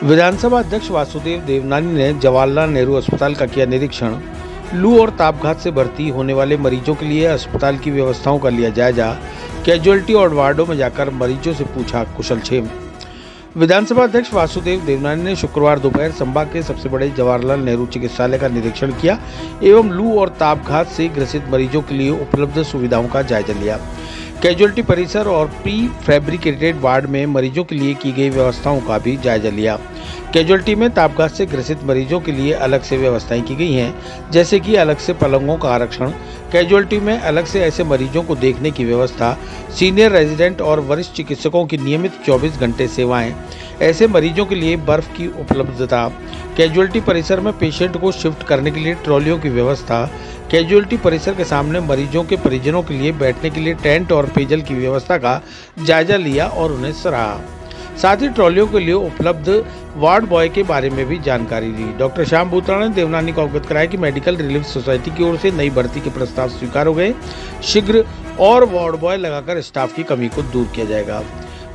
विधानसभा अध्यक्ष वासुदेव देवनानी ने जवाहरलाल नेहरू अस्पताल का किया निरीक्षण। लू और तापघात से भर्ती होने वाले मरीजों के लिए अस्पताल की व्यवस्थाओं का लिया जायजा। कैजुअल्टी और वार्डों में जाकर मरीजों से पूछा कुशलक्षेम। विधानसभा अध्यक्ष वासुदेव देवनानी ने शुक्रवार दोपहर संभाग के सबसे बड़े जवाहरलाल नेहरू चिकित्सालय का निरीक्षण किया एवं लू और तापघात से ग्रसित मरीजों के लिए उपलब्ध सुविधाओं का जायजा लिया। कैजुअल्टी परिसर और प्री फैब्रिकेटेड वार्ड में मरीजों के लिए की गई व्यवस्थाओं का भी जायजा लिया। कैजुअल्टी में तापघात से ग्रसित मरीजों के लिए अलग से व्यवस्थाएं की गई हैं, जैसे कि अलग से पलंगों का आरक्षण, कैजुअल्टी में अलग से ऐसे मरीजों को देखने की व्यवस्था, सीनियर रेजिडेंट और वरिष्ठ चिकित्सकों की नियमित 24 घंटे सेवाएं, ऐसे मरीजों के लिए बर्फ की उपलब्धता, कैजुअल्टी परिसर में पेशेंट को शिफ्ट करने के लिए ट्रॉलियों की व्यवस्था, कैजुअल्टी परिसर के सामने मरीजों के परिजनों के लिए बैठने के लिए टेंट और पेयजल की व्यवस्था का जायजा लिया और उन्हें सराहा। साथ ही ट्रॉलियों के लिए उपलब्ध वार्ड बॉय के बारे में भी जानकारी दी। डॉक्टर श्याम भूतड़ा ने देवनानी को अवगत कराया कि मेडिकल रिलीफ सोसाइटी की ओर से नई भर्ती के प्रस्ताव स्वीकार हो गए। शीघ्र और वार्ड बॉय लगाकर स्टाफ की कमी को दूर किया जाएगा।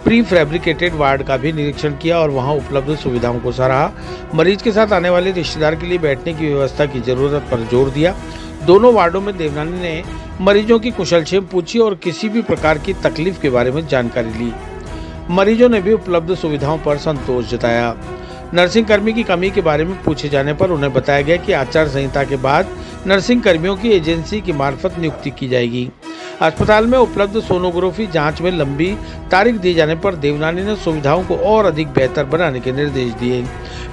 प्री फैब्रिकेटेड वार्ड का भी निरीक्षण किया और वहां उपलब्ध सुविधाओं को सराहा। मरीज के साथ आने वाले रिश्तेदार के लिए बैठने की व्यवस्था की जरूरत पर जोर दिया। दोनों वार्डों में देवनानी ने मरीजों की कुशलक्षेम पूछी और किसी भी प्रकार की तकलीफ के बारे में जानकारी ली। मरीजों ने भी उपलब्ध सुविधाओं पर संतोष जताया। नर्सिंग कर्मी की कमी के बारे में पूछे जाने पर उन्हें बताया गया कि आचार संहिता के बाद नर्सिंग कर्मियों की एजेंसी की मार्फत नियुक्ति की जाएगी। अस्पताल में उपलब्ध सोनोग्राफी जांच में लंबी तारीख दिए जाने पर देवनानी ने सुविधाओं को और अधिक बेहतर बनाने के निर्देश दिए।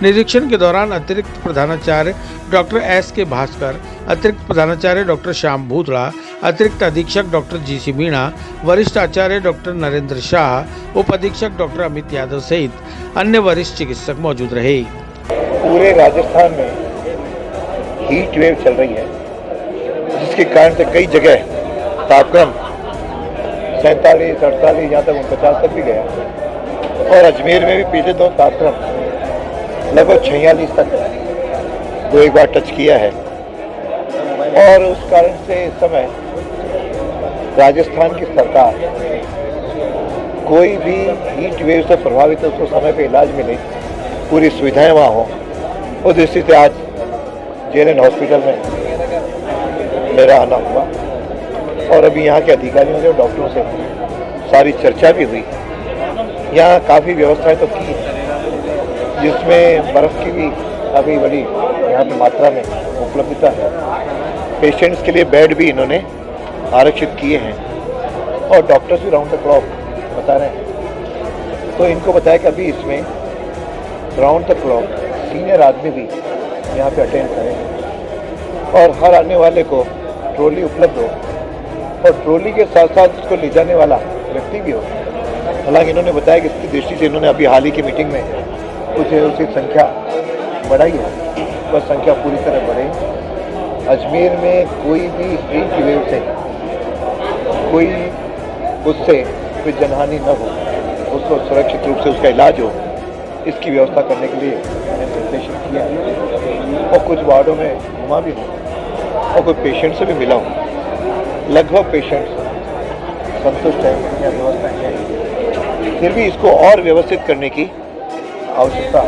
निरीक्षण के दौरान अतिरिक्त प्रधानाचार्य डॉक्टर एस के भास्कर, अतिरिक्त प्रधानाचार्य डॉक्टर श्याम भूतड़ा, अतिरिक्त अधीक्षक डॉक्टर जी.सी. मीणा, वरिष्ठ आचार्य डॉक्टर नरेंद्र शाह, उप अधीक्षक डॉक्टर अमित यादव सहित अन्य वरिष्ठ चिकित्सक मौजूद रहे। पूरे राजस्थान में हीट वेव चल रही है, जिसके कारण से कई जगह तापक्रम 47, 48 यहाँ तक 49 तक भी गया और अजमेर में भी पिछले दो तापक्रम लगभग 46 तक दो एक बार टच किया है। और उस कारण से इस समय राजस्थान की सरकार कोई भी हीट वेव से प्रभावित उसको समय पे इलाज मिले, पूरी सुविधाएं वहाँ हो, उस दृष्टि से आज JNN हॉस्पिटल में मेरा आना हुआ और अभी यहाँ के अधिकारियों से और डॉक्टरों से सारी चर्चा भी हुई। यहाँ काफ़ी व्यवस्थाएं तो की, जिसमें बर्फ़ की भी काफ़ी बड़ी यहाँ पे मात्रा में उपलब्धता है। पेशेंट्स के लिए बेड भी इन्होंने आरक्षित किए हैं और डॉक्टर्स भी राउंड द क्लॉक बता रहे हैं। तो इनको बताया कि अभी इसमें राउंड द क्लॉक सीनियर आदमी भी यहाँ पे अटेंड करें और हर आने वाले को ट्रॉली उपलब्ध हो और ट्रॉली के साथ साथ उसको ले जाने वाला व्यक्ति भी हो। हालांकि इन्होंने बताया कि इसकी दृष्टि से इन्होंने अभी हाल ही की मीटिंग में कुछ उसकी संख्या बढ़ाई है, बस संख्या पूरी तरह बढ़े। अजमेर में कोई भी हीट वेव से कोई उससे कोई जनहानि न हो, उसको सुरक्षित रूप से उसका इलाज हो, इसकी व्यवस्था करने के लिए मैंने निर्देशित किया है। और कुछ वार्डों में घुमा भी हूँ और कुछ पेशेंट से भी मिला हूँ। लगभग पेशेंट्स संतुष्ट है या व्यवस्था है, फिर भी इसको और व्यवस्थित करने की आवश्यकता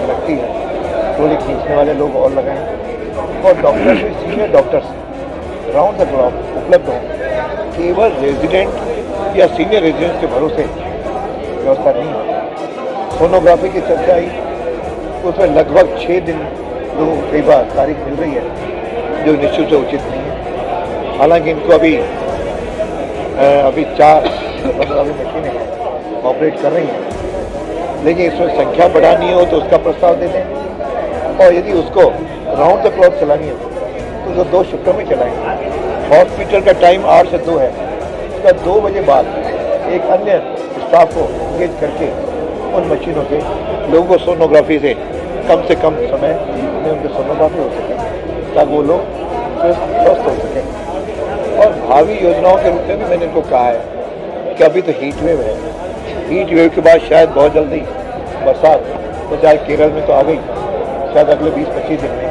लगती है। ट्रॉली खींचने वाले लोग और लगाएं और डॉक्टर्स भी, senior doctors round the clock उपलब्ध हों। केवल रेजिडेंट या सीनियर रेजिडेंट के भरोसे व्यवस्था नहीं है। सोनोग्राफी की चर्चा आई, उसमें लगभग 6 दिन लोगों को कई बार तारीख मिल रही है, जो निश्चित से उचित नहीं है। हालांकि इनको अभी 4 मशीनें ऑपरेट कर रही हैं, लेकिन इसमें संख्या बढ़ानी हो तो उसका प्रस्ताव दे दें और यदि उसको राउंड द क्लॉक चलानी हो तो जो 2 शिफ्टों में चलाएं। हॉस्पिटल का टाइम 8 से 2 है, उसका 2 बजे बाद एक अन्य स्टाफ को इंगेज करके उन मशीनों से लोगों को सोनोग्राफी से कम समय में उनकी सोनोग्राफी हो सके, ताकि वो लोग स्वस्थ हो सकें। और भावी योजनाओं के रूप में भी मैंने इनको कहा है कि अभी तो हीट वेव है, हीट वेव के बाद शायद बहुत जल्दी बरसात तो चाहे केरल में तो आ गई, शायद अगले 20-25 दिन में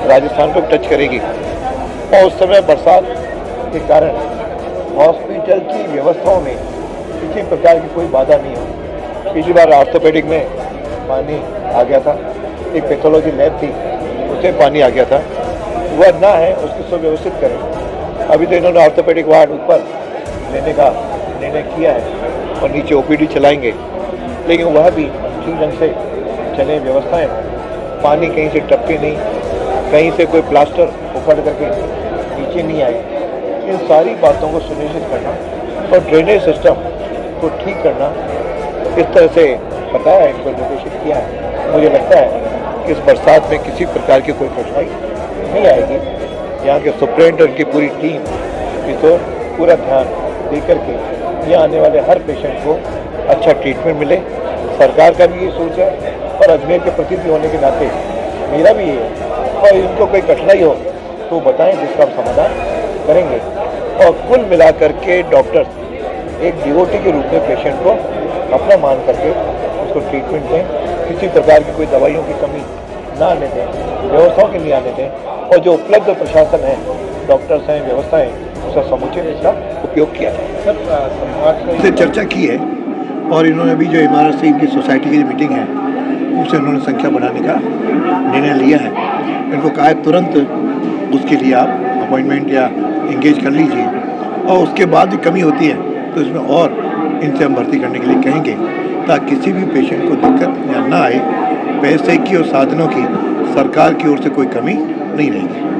राजस्थान को टच करेगी और उस समय बरसात के कारण हॉस्पिटल की व्यवस्थाओं में किसी प्रकार की कोई बाधा नहीं हो। पिछली बार ऑर्थोपेडिक में पानी आ गया था, एक पैथोलॉजी लैब थी उससे पानी आ गया था, वह ना है उसको सुव्यवस्थित करें। अभी तो इन्होंने ऑर्थोपेडिक वार्ड ऊपर लेने का निर्णय किया है और नीचे ओपीडी चलाएंगे, लेकिन वह भी ठीक ढंग से चले, व्यवस्थाएं हों, पानी कहीं से टपके नहीं, कहीं से कोई प्लास्टर उखड़ करके नीचे नहीं आए। इन सारी बातों को सुनिश्चित करना और ड्रेनेज सिस्टम को ठीक करना, इस तरह से बताया, इनको निर्देशित किया है। मुझे लगता है कि इस बरसात में किसी प्रकार की कोई कठिनाई नहीं आएगी। यहाँ के सुप्रेंट और उनकी पूरी टीम इस ओर पूरा ध्यान दे करके यहाँ आने वाले हर पेशेंट को अच्छा ट्रीटमेंट मिले। सरकार का भी ये सोच है और अजमेर के प्रतिनिधि होने के नाते मेरा भी ये है, और इनको कोई कठिनाई हो तो बताएं, जिसका हम समाधान करेंगे। और कुल मिलाकर के डॉक्टर्स एक डिवोटी के रूप में पेशेंट को अपना मान करके उसको ट्रीटमेंट दें, किसी प्रकार की कोई दवाइयों की कमी ना आने दें, व्यवस्थाओं की नहीं आने दें, और जो उपलब्ध प्रशासन है, डॉक्टर्स हैं, व्यवस्थाएं, उसका समुचित इसका उपयोग किया जाए। सर से चर्चा की है और इन्होंने अभी जो इमारत से इनकी सोसाइटी की मीटिंग है उससे इन्होंने संख्या बढ़ाने का निर्णय लिया है। इनको कहा है तुरंत उसके लिए आप अपॉइंटमेंट या इंगेज कर लीजिए, और उसके बाद भी कमी होती है तो इसमें और इनसे हम भर्ती करने के लिए कहेंगे, ताकि किसी भी पेशेंट को दिक्कत या ना आए। पैसे की और साधनों की सरकार की ओर से कोई कमी नहीं रहेगी।